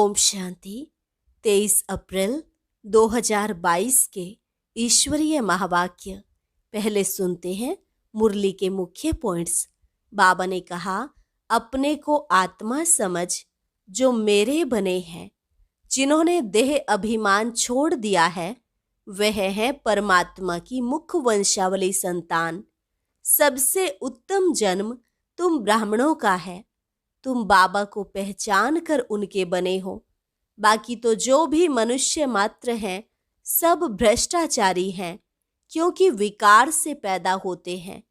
ओम शांति। 23 अप्रैल 2022 के ईश्वरीय महावाक्य पहले सुनते हैं मुरली के मुख्य पॉइंट्स। बाबा ने कहा, अपने को आत्मा समझ जो मेरे बने हैं। जिन्होंने देह अभिमान छोड़ दिया है वह है परमात्मा की मुख्य वंशावली संतान। सबसे उत्तम जन्म तुम ब्राह्मणों का है। तुम बाबा को पहचान कर उनके बने हो। बाकी तो जो भी मनुष्य मात्र हैं सब भ्रष्टाचारी हैं, क्योंकि विकार से पैदा होते हैं।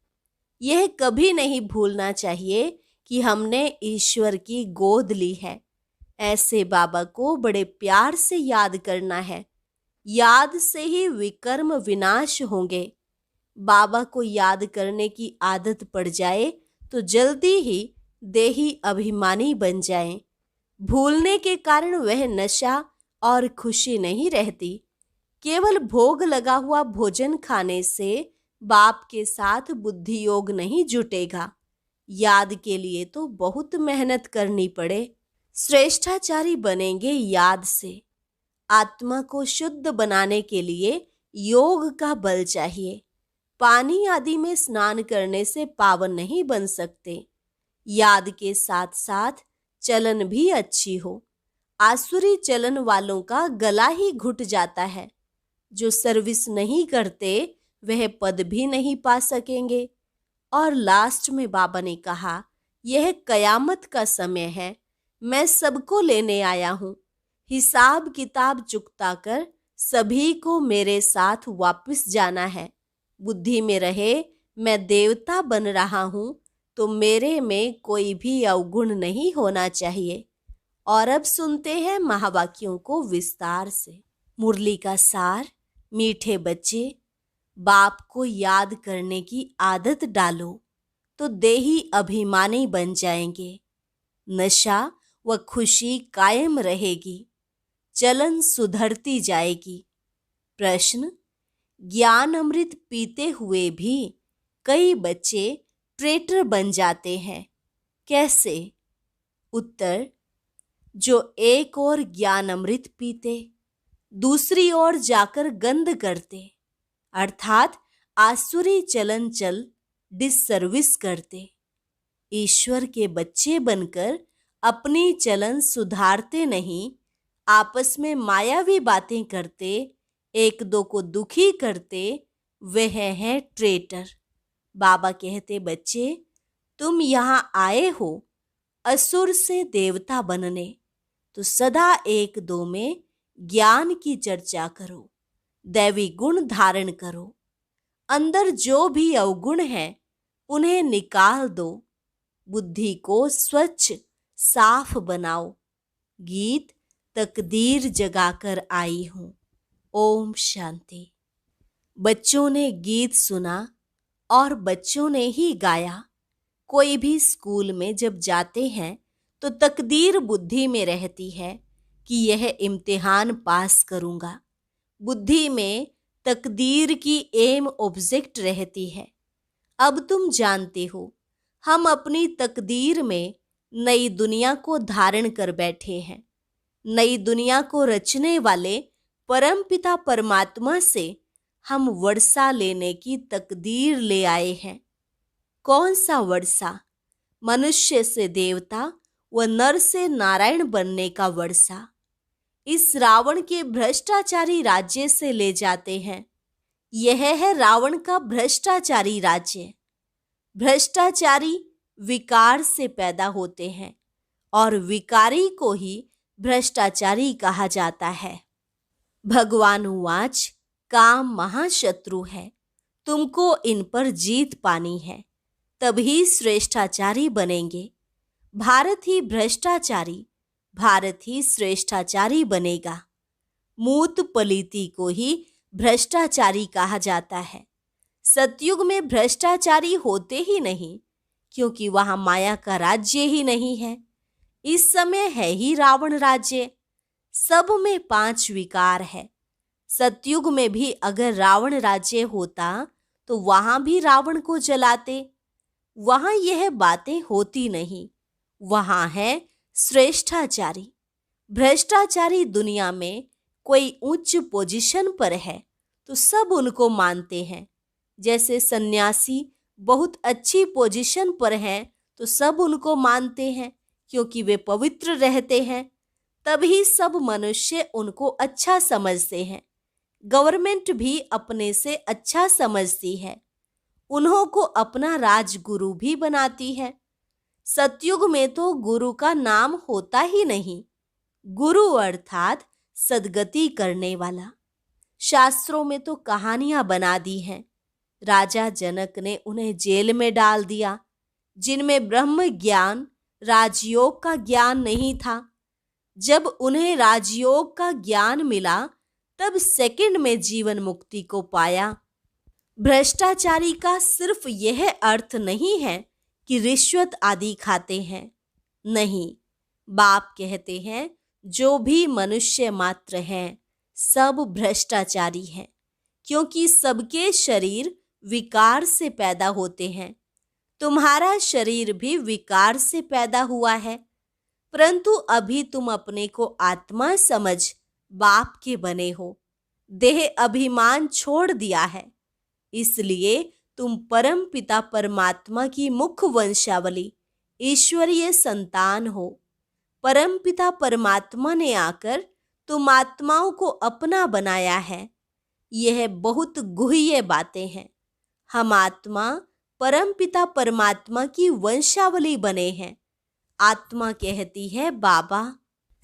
यह कभी नहीं भूलना चाहिए कि हमने ईश्वर की गोद ली है। ऐसे बाबा को बड़े प्यार से याद करना है। याद से ही विकर्म विनाश होंगे। बाबा को याद करने की आदत पड़ जाए तो जल्दी ही देही अभिमानी बन जाएं। भूलने के कारण वह नशा और खुशी नहीं रहती। केवल भोग लगा हुआ भोजन खाने से बाप के साथ बुद्धि योग नहीं जुटेगा। याद के लिए तो बहुत मेहनत करनी पड़े। श्रेष्ठाचारी बनेंगे याद से। आत्मा को शुद्ध बनाने के लिए योग का बल चाहिए। पानी आदि में स्नान करने से पावन नहीं बन सकते। याद के साथ साथ चलन भी अच्छी हो। आसुरी चलन वालों का गला ही घुट जाता है। जो सर्विस नहीं करते वह पद भी नहीं पा सकेंगे। और लास्ट में बाबा ने कहा, यह कयामत का समय है। मैं सबको लेने आया हूँ। हिसाब किताब चुकता कर सभी को मेरे साथ वापस जाना है। बुद्धि में रहे मैं देवता बन रहा हूँ तो मेरे में कोई भी अवगुण नहीं होना चाहिए। और अब सुनते हैं महावाक्यों को विस्तार से। मुरली का सार। मीठे बच्चे, बाप को याद करने की आदत डालो तो देही अभिमानी बन जाएंगे। नशा व खुशी कायम रहेगी। चलन सुधरती जाएगी। प्रश्न, ज्ञान अमृत पीते हुए भी कई बच्चे ट्रेटर बन जाते हैं, कैसे? उत्तर, जो एक ओर ज्ञान अमृत पीते दूसरी ओर जाकर गंद करते, अर्थात आसुरी चलन चल डिससर्विस करते। ईश्वर के बच्चे बनकर अपनी चलन सुधारते नहीं, आपस में मायावी बातें करते, एक दो को दुखी करते, वह है ट्रेटर। बाबा कहते, बच्चे तुम यहाँ आए हो असुर से देवता बनने, तो सदा एक दो में ज्ञान की चर्चा करो, दैवी गुण धारण करो। अंदर जो भी अवगुण है उन्हें निकाल दो। बुद्धि को स्वच्छ साफ बनाओ। गीत तकदीर जगाकर आई हूँ। ओम शांति। बच्चों ने गीत सुना और बच्चों ने ही गाया। कोई भी स्कूल में जब जाते हैं तो तकदीर बुद्धि में रहती है कि यह इम्तिहान पास करूंगा। बुद्धि में तकदीर की एम ऑब्जेक्ट रहती है। अब तुम जानते हो, हम अपनी तकदीर में नई दुनिया को धारण कर बैठे हैं। नई दुनिया को रचने वाले परमपिता परमात्मा से हम वर्षा लेने की तकदीर ले आए हैं। कौन सा वर्षा? मनुष्य से देवता व नर से नारायण बनने का वर्षा। इस रावण के भ्रष्टाचारी राज्य से ले जाते हैं। यह है रावण का भ्रष्टाचारी राज्य। भ्रष्टाचारी विकार से पैदा होते हैं और विकारी को ही भ्रष्टाचारी कहा जाता है। भगवान उवाच, काम महाशत्रु है, तुमको इन पर जीत पानी है, तभी श्रेष्ठाचारी बनेंगे। भारत ही भ्रष्टाचारी, भारत ही श्रेष्ठाचारी बनेगा। मूत पलीती को ही भ्रष्टाचारी कहा जाता है। सतयुग में भ्रष्टाचारी होते ही नहीं, क्योंकि वहां माया का राज्य ही नहीं है। इस समय है ही रावण राज्य। सब में 5 विकार है। सतयुग में भी अगर रावण राज्य होता तो वहां भी रावण को जलाते। वहां यह बातें होती नहीं। वहां है श्रेष्ठाचारी। भ्रष्टाचारी दुनिया में कोई उच्च पोजीशन पर है तो सब उनको मानते हैं। जैसे सन्यासी बहुत अच्छी पोजीशन पर हैं तो सब उनको मानते हैं क्योंकि वे पवित्र रहते हैं, तभी सब मनुष्य उनको अच्छा समझते हैं। गवर्नमेंट भी अपने से अच्छा समझती है, उन्हों को अपना राजगुरु भी बनाती है। सतयुग में तो गुरु का नाम होता ही नहीं, गुरु अर्थात सद्गति करने वाला। शास्त्रों में तो कहानियां बना दी हैं। राजा जनक ने उन्हें जेल में डाल दिया, जिनमें ब्रह्म ज्ञान, राजयोग का ज्ञान नहीं था। जब उन्हें राजयोग का ज्ञान मिला तब सेकंड में जीवन मुक्ति को पाया। भ्रष्टाचारी का सिर्फ यह अर्थ नहीं है कि रिश्वत आदि खाते हैं, नहीं। बाप कहते हैं जो भी मनुष्य मात्र हैं सब भ्रष्टाचारी हैं, क्योंकि सबके शरीर विकार से पैदा होते हैं। तुम्हारा शरीर भी विकार से पैदा हुआ है, परंतु अभी तुम अपने को आत्मा समझ बाप के बने हो, देह अभिमान छोड़ दिया है। इसलिए तुम परम पिता परमात्मा की मुख वंशावली ईश्वरीय संतान हो। परम पिता परमात्मा ने आकर तुम आत्माओं को अपना बनाया है। यह बहुत गुह्य बातें हैं। हम आत्मा परम पिता परमात्मा की वंशावली बने हैं। आत्मा कहती है बाबा।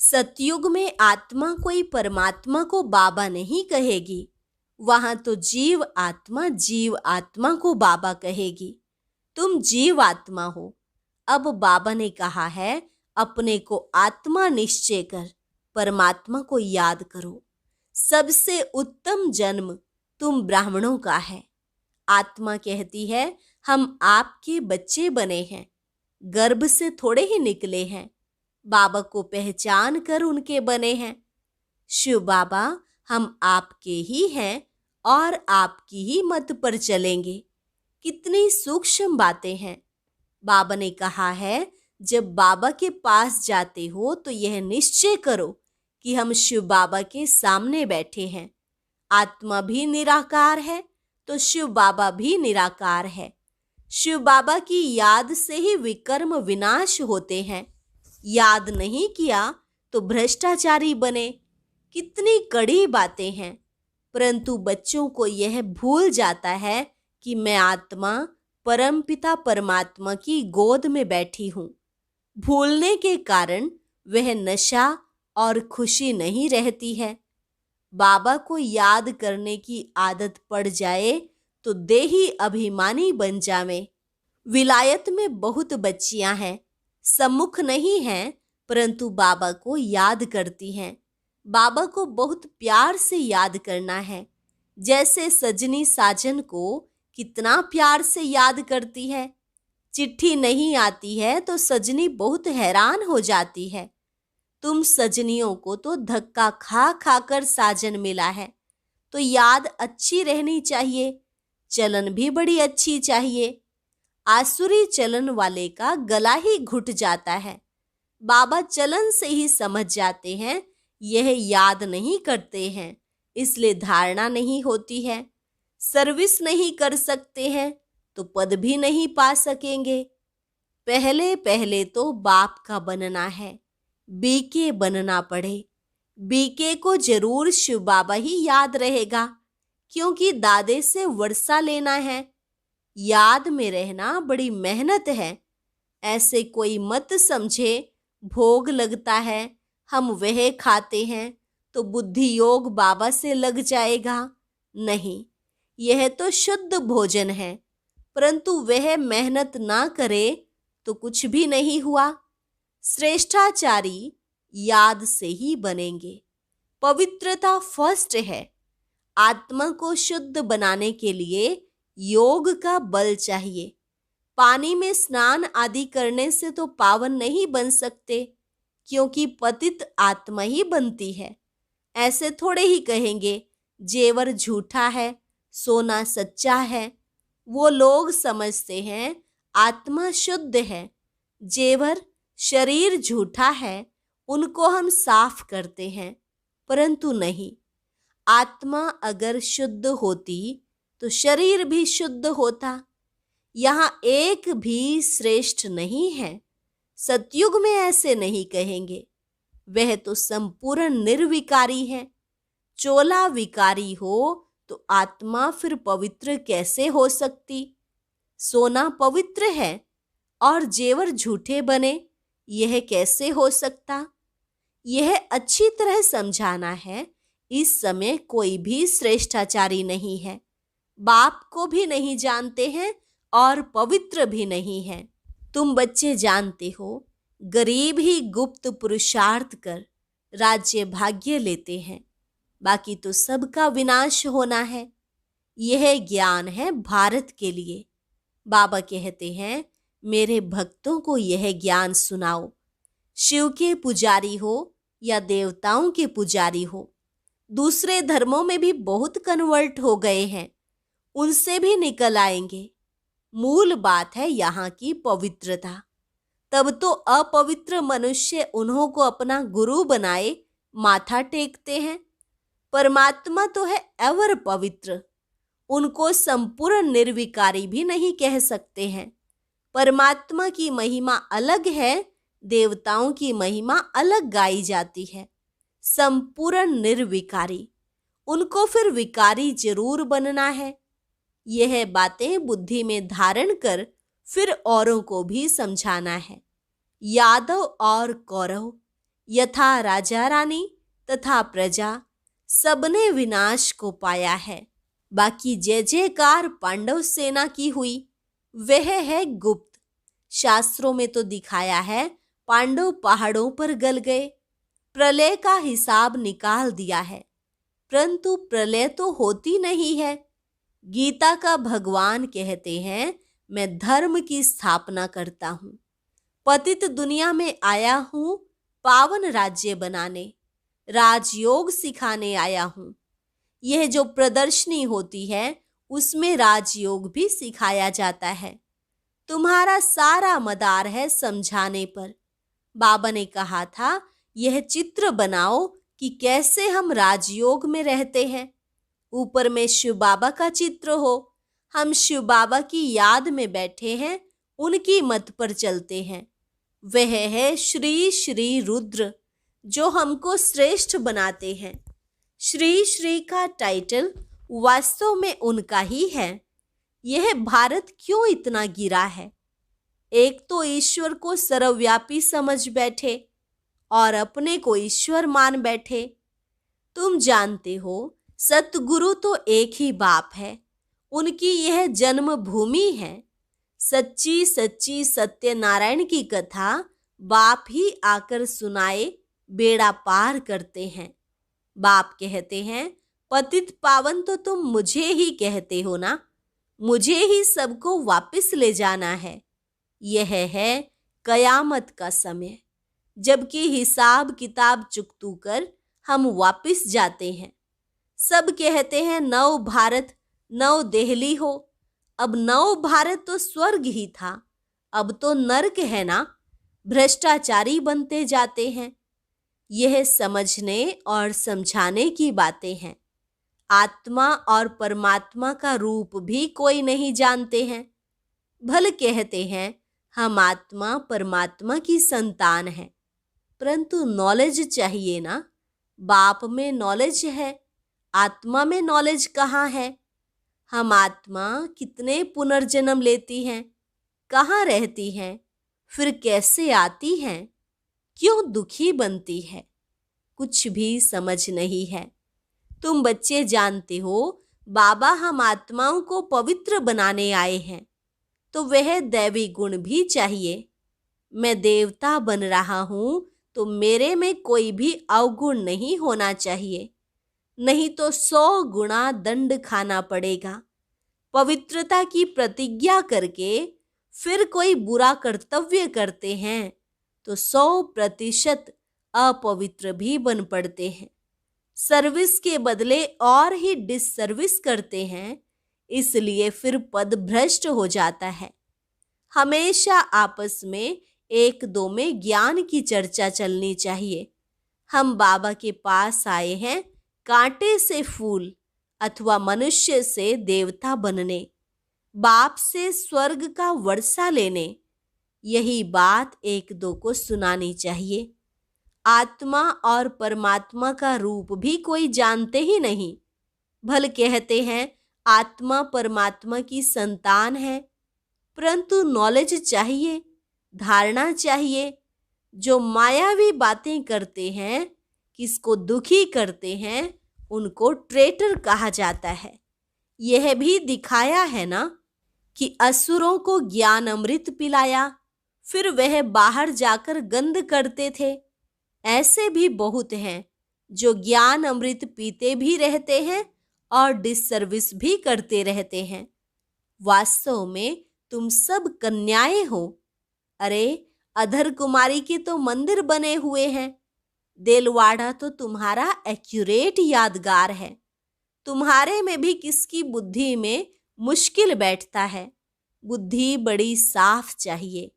सतयुग में आत्मा कोई परमात्मा को बाबा नहीं कहेगी, वहां तो जीव आत्मा को बाबा कहेगी। तुम जीव आत्मा हो। अब बाबा ने कहा है अपने को आत्मा निश्चय कर परमात्मा को याद करो। सबसे उत्तम जन्म तुम ब्राह्मणों का है। आत्मा कहती है हम आपके बच्चे बने हैं, गर्भ से थोड़े ही निकले हैं, बाबा को पहचान कर उनके बने हैं। शिव बाबा हम आपके ही हैं और आपकी ही मत पर चलेंगे। कितनी सूक्ष्म बातें हैं। बाबा ने कहा है जब बाबा के पास जाते हो तो यह निश्चय करो कि हम शिव बाबा के सामने बैठे हैं। आत्मा भी निराकार है तो शिव बाबा भी निराकार है। शिव बाबा की याद से ही विकर्म विनाश होते हैं। याद नहीं किया तो भ्रष्टाचारी बने। कितनी कड़ी बातें हैं, परंतु बच्चों को यह भूल जाता है कि मैं आत्मा परमपिता परमात्मा की गोद में बैठी हूँ। भूलने के कारण वह नशा और खुशी नहीं रहती है। बाबा को याद करने की आदत पड़ जाए तो देही अभिमानी बन जावे। विलायत में बहुत बच्चियां हैं, सम्मुख नहीं हैं, परंतु बाबा को याद करती हैं। बाबा को बहुत प्यार से याद करना है। जैसे सजनी साजन को कितना प्यार से याद करती है। चिट्ठी नहीं आती है तो सजनी बहुत हैरान हो जाती है। तुम सजनियों को तो धक्का खा खाकर साजन मिला है, तो याद अच्छी रहनी चाहिए, चलन भी बड़ी अच्छी चाहिए। आसुरी चलन वाले का गला ही घुट जाता है। बाबा चलन से ही समझ जाते हैं, यह याद नहीं करते हैं, इसलिए धारणा नहीं होती है। सर्विस नहीं कर सकते हैं तो पद भी नहीं पा सकेंगे। पहले पहले तो बाप का बनना है, बीके बनना पड़े। बीके को जरूर शिव बाबा ही याद रहेगा, क्योंकि दादे से वर्षा लेना है। याद में रहना बड़ी मेहनत है। ऐसे कोई मत समझे भोग लगता है, हम वह खाते हैं तो बुद्धि योग बाबा से लग जाएगा। नहीं, यह तो शुद्ध भोजन है, परंतु वह मेहनत ना करे तो कुछ भी नहीं हुआ। श्रेष्ठाचारी याद से ही बनेंगे। पवित्रता फर्स्ट है। आत्मा को शुद्ध बनाने के लिए योग का बल चाहिए। पानी में स्नान आदि करने से तो पावन नहीं बन सकते, क्योंकि पतित आत्मा ही बनती है। ऐसे थोड़े ही कहेंगे जेवर झूठा है, सोना सच्चा है। वो लोग समझते हैं आत्मा शुद्ध है, जेवर शरीर झूठा है, उनको हम साफ करते हैं, परंतु नहीं। आत्मा अगर शुद्ध होती तो शरीर भी शुद्ध होता। यहाँ एक भी श्रेष्ठ नहीं है। सतयुग में ऐसे नहीं कहेंगे। वह तो संपूर्ण निर्विकारी है। चोला विकारी हो तो आत्मा फिर पवित्र कैसे हो सकती? सोना पवित्र है और जेवर झूठे बने, यह कैसे हो सकता? यह अच्छी तरह समझाना है। इस समय कोई भी श्रेष्ठाचारी नहीं है। बाप को भी नहीं जानते हैं और पवित्र भी नहीं है। तुम बच्चे जानते हो, गरीब ही गुप्त पुरुषार्थ कर राज्य भाग्य लेते हैं, बाकी तो सबका विनाश होना है। यह ज्ञान है भारत के लिए। बाबा कहते हैं, मेरे भक्तों को यह ज्ञान सुनाओ। शिव के पुजारी हो या देवताओं के पुजारी हो, दूसरे धर्मों में भी बहुत कन्वर्ट हो गए हैं, उनसे भी निकल आएंगे। मूल बात है यहाँ की पवित्रता। तब तो अपवित्र मनुष्य उन्हों को अपना गुरु बनाए माथा टेकते हैं। परमात्मा तो है एवर पवित्र, उनको संपूर्ण निर्विकारी भी नहीं कह सकते हैं। परमात्मा की महिमा अलग है, देवताओं की महिमा अलग गाई जाती है। संपूर्ण निर्विकारी, उनको फिर विकारी जरूर बनना है। यह बातें बुद्धि में धारण कर फिर औरों को भी समझाना है। यादव और कौरव, यथा राजा रानी तथा प्रजा, सबने विनाश को पाया है। बाकी जय जयकार पांडव सेना की हुई, वह है गुप्त। शास्त्रों में तो दिखाया है पांडव पहाड़ों पर गल गए, प्रलय का हिसाब निकाल दिया है, परंतु प्रलय तो होती नहीं है। गीता का भगवान कहते हैं, मैं धर्म की स्थापना करता हूँ। पतित दुनिया में आया हूँ पावन राज्य बनाने, राजयोग सिखाने आया हूँ। यह जो प्रदर्शनी होती है उसमें राजयोग भी सिखाया जाता है। तुम्हारा सारा मदार है समझाने पर। बाबा ने कहा था, यह चित्र बनाओ कि कैसे हम राजयोग में रहते हैं। ऊपर में शिव बाबा का चित्र हो, हम शिव बाबा की याद में बैठे हैं, उनकी मत पर चलते हैं। वह है श्री श्री रुद्र, जो हमको श्रेष्ठ बनाते हैं। श्री श्री का टाइटल वास्तव में उनका ही है। यह भारत क्यों इतना गिरा है? एक तो ईश्वर को सर्वव्यापी समझ बैठे और अपने को ईश्वर मान बैठे। तुम जानते हो, सतगुरु तो एक ही बाप है, उनकी यह जन्मभूमि है। सच्ची सच्ची सत्यनारायण की कथा बाप ही आकर सुनाए बेड़ा पार करते हैं। बाप कहते हैं, पतित पावन तो तुम मुझे ही कहते हो ना, मुझे ही सबको वापस ले जाना है। यह है कयामत का समय, जबकि हिसाब किताब चुकतू कर हम वापस जाते हैं। सब कहते हैं नव भारत नव दिल्ली हो। अब नव भारत तो स्वर्ग ही था, अब तो नर्क है ना। भ्रष्टाचारी बनते जाते हैं। यह समझने और समझाने की बातें हैं। आत्मा और परमात्मा का रूप भी कोई नहीं जानते हैं। भले कहते हैं हम आत्मा परमात्मा की संतान हैं, परंतु नॉलेज चाहिए ना। बाप में नॉलेज है, आत्मा में नॉलेज कहाँ है? हम आत्मा कितने पुनर्जन्म लेती हैं, कहाँ रहती हैं, फिर कैसे आती हैं, क्यों दुखी बनती है, कुछ भी समझ नहीं है। तुम बच्चे जानते हो, बाबा हम आत्माओं को पवित्र बनाने आए हैं, तो वह दैवी गुण भी चाहिए। मैं देवता बन रहा हूँ तो मेरे में कोई भी अवगुण नहीं होना चाहिए, नहीं तो 100 गुना दंड खाना पड़ेगा। पवित्रता की प्रतिज्ञा करके फिर कोई बुरा कर्तव्य करते हैं तो 100% अपवित्र भी बन पड़ते हैं। सर्विस के बदले और ही डिससर्विस करते हैं, इसलिए फिर पद भ्रष्ट हो जाता है। हमेशा आपस में एक दो में ज्ञान की चर्चा चलनी चाहिए। हम बाबा के पास आए हैं कांटे से फूल अथवा मनुष्य से देवता बनने, बाप से स्वर्ग का वर्षा लेने। यही बात एक दो को सुनानी चाहिए। आत्मा और परमात्मा का रूप भी कोई जानते ही नहीं। भले कहते हैं आत्मा परमात्मा की संतान है, परंतु नॉलेज चाहिए, धारणा चाहिए। जो मायावी बातें करते हैं, किसको दुखी करते हैं, उनको ट्रेटर कहा जाता है। यह भी दिखाया है ना कि असुरों को ज्ञान अमृत पिलाया, फिर वह बाहर जाकर गंध करते थे। ऐसे भी बहुत हैं जो ज्ञान अमृत पीते भी रहते हैं और डिससर्विस भी करते रहते हैं। वास्तव में तुम सब कन्याएं हो। अरे, अधर कुमारी के तो मंदिर बने हुए हैं। देलवाड़ा तो तुम्हारा एक्यूरेट यादगार है। तुम्हारे में भी किसकी बुद्धि में मुश्किल बैठता है। बुद्धि बड़ी साफ चाहिए।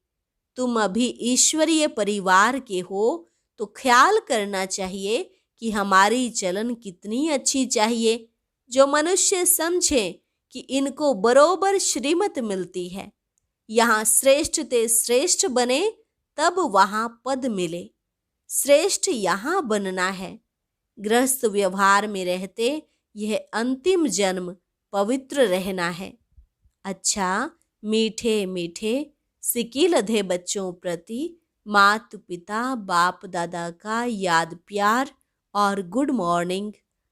तुम अभी ईश्वरीय परिवार के हो तो ख्याल करना चाहिए कि हमारी चलन कितनी अच्छी चाहिए, जो मनुष्य समझे कि इनको बरोबर श्रीमत मिलती है। यहाँ श्रेष्ठ ते श्रेष्ठ बने तब वहाँ पद मिले। श्रेष्ठ यहाँ बनना है। गृहस्थ व्यवहार में रहते यह अंतिम जन्म पवित्र रहना है। अच्छा, मीठे मीठे सिकी लधे बच्चों प्रति माता पिता बाप दादा का याद प्यार और गुड मॉर्निंग।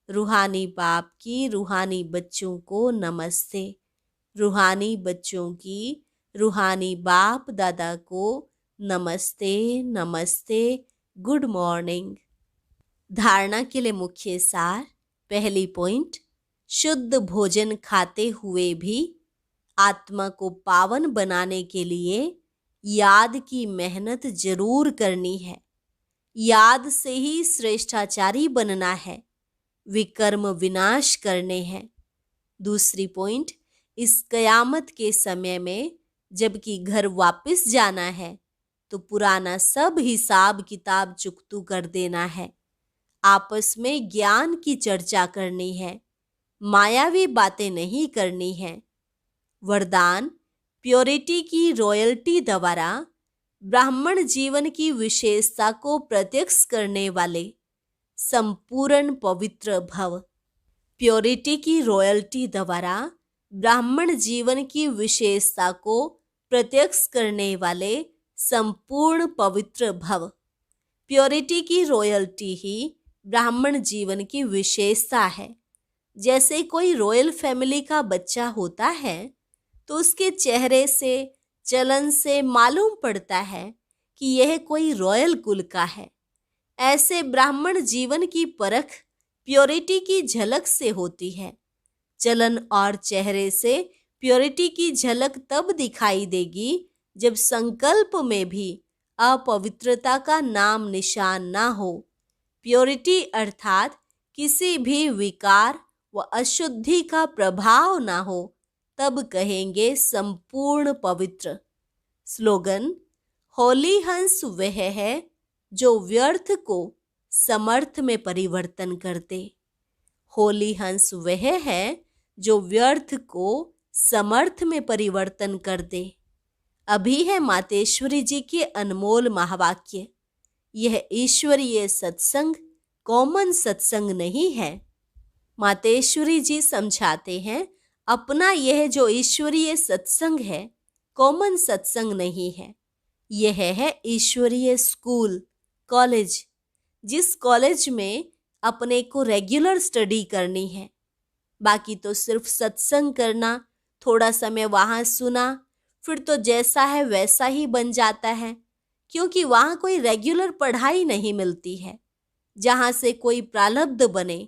रूहानी बाप की रूहानी बच्चों को नमस्ते। रूहानी बच्चों की रूहानी बाप दादा को नमस्ते नमस्ते, गुड मॉर्निंग। धारणा के लिए मुख्य सार। पहली पॉइंट, शुद्ध भोजन खाते हुए भी आत्मा को पावन बनाने के लिए याद की मेहनत जरूर करनी है। याद से ही श्रेष्ठाचारी बनना है, विकर्म विनाश करने हैं। दूसरी पॉइंट, इस कयामत के समय में जबकि घर वापस जाना है तो पुराना सब हिसाब किताब चुकतू कर देना है। आपस में ज्ञान की चर्चा करनी है, मायावी बातें नहीं करनी है। वरदान, प्योरिटी की रॉयल्टी द्वारा ब्राह्मण जीवन की विशेषता को प्रत्यक्ष करने वाले संपूर्ण पवित्र भव। प्योरिटी की रॉयल्टी द्वारा ब्राह्मण जीवन की विशेषता को प्रत्यक्ष करने वाले संपूर्ण पवित्र भव। प्योरिटी की रॉयल्टी ही ब्राह्मण जीवन की विशेषता है। जैसे कोई रॉयल फैमिली का बच्चा होता है तो उसके चेहरे से, चलन से मालूम पड़ता है कि यह कोई रॉयल कुल का है। ऐसे ब्राह्मण जीवन की परख प्योरिटी की झलक से होती है। चलन और चेहरे से प्योरिटी की झलक तब दिखाई देगी जब संकल्प में भी अपवित्रता का नाम निशान ना हो। प्योरिटी अर्थात किसी भी विकार व अशुद्धि का प्रभाव ना हो, तब कहेंगे संपूर्ण पवित्र। स्लोगन, होली हंस वह है जो व्यर्थ को समर्थ में परिवर्तन करते। होली हंस वह है जो व्यर्थ को समर्थ में परिवर्तन कर दे। अभी है मातेश्वरी जी के अनमोल महावाक्य। यह ईश्वरीय सत्संग कॉमन सत्संग नहीं है। मातेश्वरी जी समझाते हैं, अपना यह जो ईश्वरीय सत्संग है कॉमन सत्संग नहीं है। यह है ईश्वरीय स्कूल, कॉलेज, जिस कॉलेज में अपने को रेगुलर स्टडी करनी है। बाकी तो सिर्फ सत्संग करना, थोड़ा समय वहाँ सुना, फिर तो जैसा है वैसा ही बन जाता है, क्योंकि वहाँ कोई रेगुलर पढ़ाई नहीं मिलती है जहाँ से कोई प्रारब्ध बने।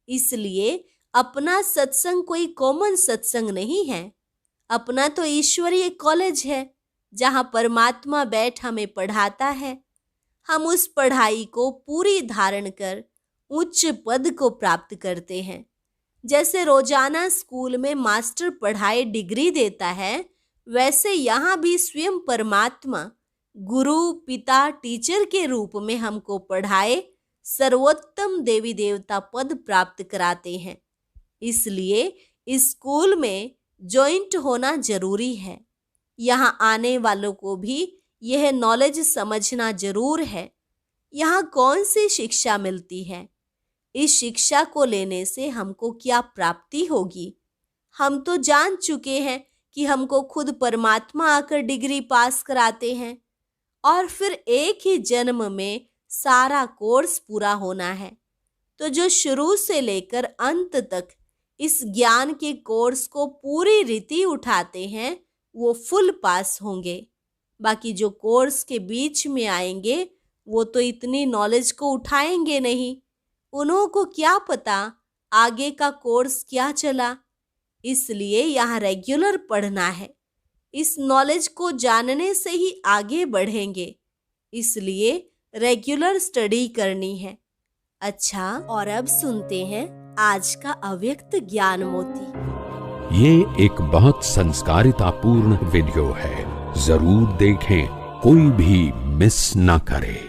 इसलिए अपना सत्संग कोई कॉमन सत्संग नहीं है। अपना तो ईश्वरीय कॉलेज है जहाँ परमात्मा बैठ हमें पढ़ाता है। हम उस पढ़ाई को पूरी धारण कर उच्च पद को प्राप्त करते हैं। जैसे रोजाना स्कूल में मास्टर पढ़ाई डिग्री देता है, वैसे यहाँ भी स्वयं परमात्मा गुरु, पिता, टीचर के रूप में हमको पढ़ाए, सर्वोत्तम देवी देवता पद प्राप्त कराते हैं। इसलिए स्कूल में जॉइंट होना जरूरी है। यहाँ आने वालों को भी यह नॉलेज समझना जरूर है। यहाँ कौन सी शिक्षा मिलती है, इस शिक्षा को लेने से हमको क्या प्राप्ति होगी। हम तो जान चुके हैं कि हमको खुद परमात्मा आकर डिग्री पास कराते हैं और फिर एक ही जन्म में सारा कोर्स पूरा होना है। तो जो शुरू से लेकर अंत तक इस ज्ञान के कोर्स को पूरी रीति उठाते हैं वो फुल पास होंगे। बाकी जो कोर्स के बीच में आएंगे वो तो इतनी नॉलेज को उठाएंगे नहीं। उन्हों को क्या पता आगे का कोर्स क्या चला। इसलिए यहाँ रेगुलर पढ़ना है। इस नॉलेज को जानने से ही आगे बढ़ेंगे। इसलिए रेगुलर स्टडी करनी है। अच्छा, और अब सुनते हैं आज का अव्यक्त ज्ञान मोती। ये एक बहुत संस्कारितापूर्ण वीडियो है, जरूर देखें, कोई भी मिस ना करे।